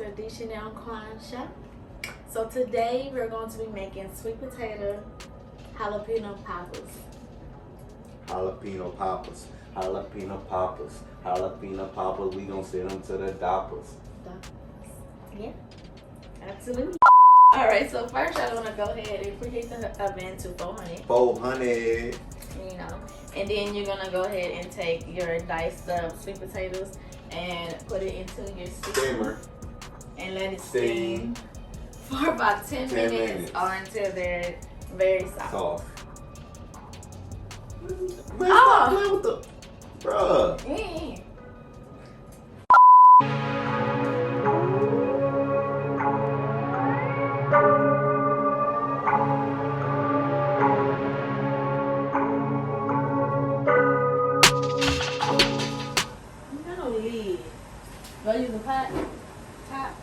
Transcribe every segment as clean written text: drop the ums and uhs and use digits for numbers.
to the D.Chanelquann shop. So today we're going to be making sweet potato jalapeno poppers. Jalapeno poppers, jalapeno poppers, jalapeno poppers. We gonna send them to the doppers. Yeah, absolutely. All right, so first I'm gonna go ahead and preheat the oven to 400. 400. You know, and then you're gonna go ahead and take your diced up sweet potatoes and put it into your steamer and let it steam for about 10 minutes or until they're very soft. Man, stop playing with the bruh. Yeah. Go use the pot. Top.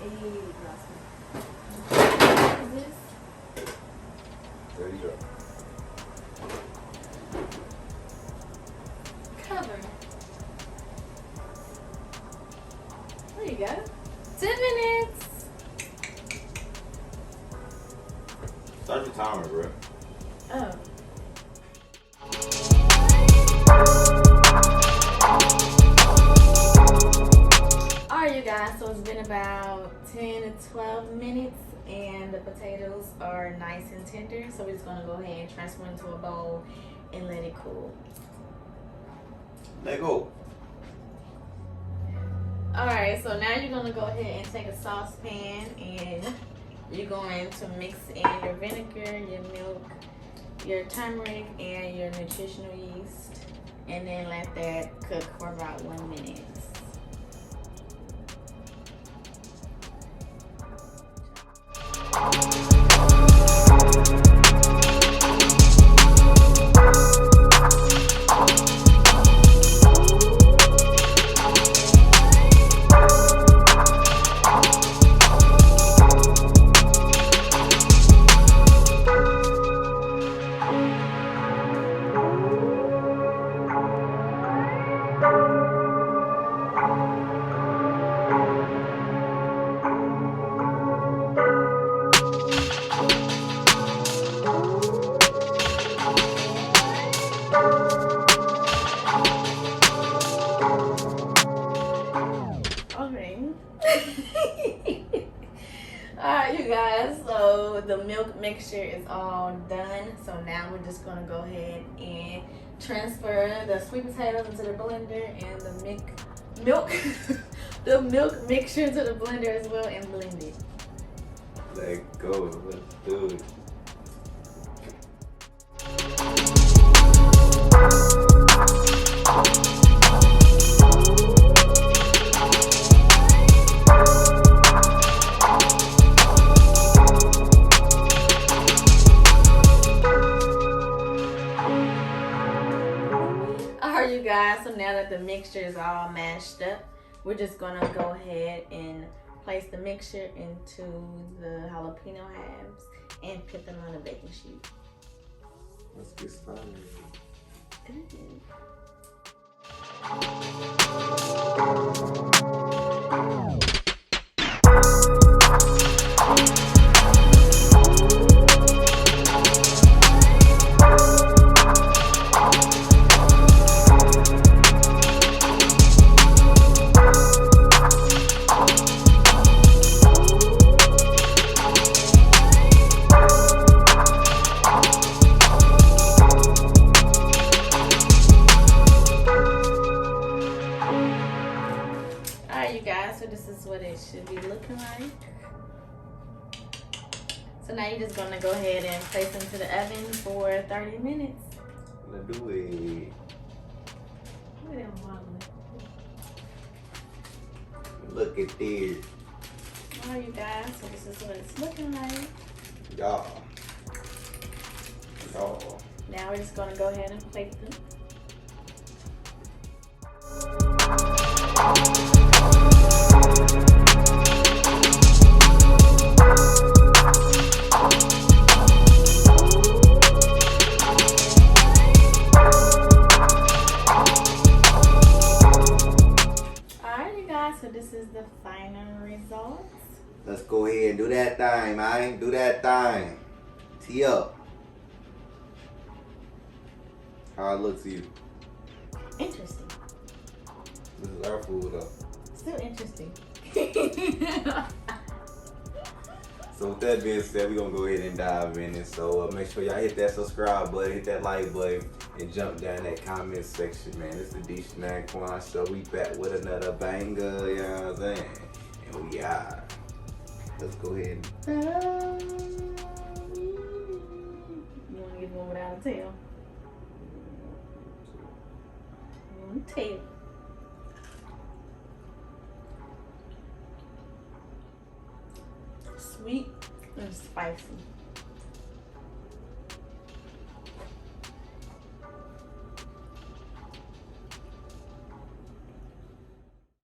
Hey, what is this? There you go. Cover. There you go. 10 minutes. Start your timer, bro. Oh. Alright, you guys, so it's been about 10 to 12 minutes and the potatoes are nice and tender, so we're just going to go ahead and transfer into a bowl and let it cool. Let go. Alright, so now you're going to go ahead and take a saucepan and you're going to mix in your vinegar, your milk, your turmeric, and your nutritional yeast, and then let that cook for about 1 minute. Alright, you guys, so the milk mixture is all done. So now we're just gonna go ahead and transfer the sweet potatoes into the blender and the milk the milk mixture into the blender as well and blend it. Let go. Let's do it. Alright, you guys, so now that the mixture is all mashed up, we're just gonna go ahead and place the mixture into the jalapeno halves and put them on a baking sheet. Let's get started. Alright, you guys, so this is what it should be looking like. So now you're just gonna go ahead and place them to the oven for 30 minutes. Let's do it. Look at them wobbling. Look at this. Alright, you guys, so this is what it's looking like. Yeah. Now we're just gonna go ahead and plate them. so this is the final result. Let's go ahead and do that thing, man. Do that thing. Tee up. How it looks to you? Interesting. This is our food, though. Still interesting. So with that being said, we're going to go ahead and dive in it. So make sure y'all hit that subscribe button, hit that like button, and jump down that comment section, man. It's the D.Chanel show. We back with another banger, you know what I'm saying? And we are. Let's go ahead and... You want to get one without a tail? One tail. Sweet and spicy.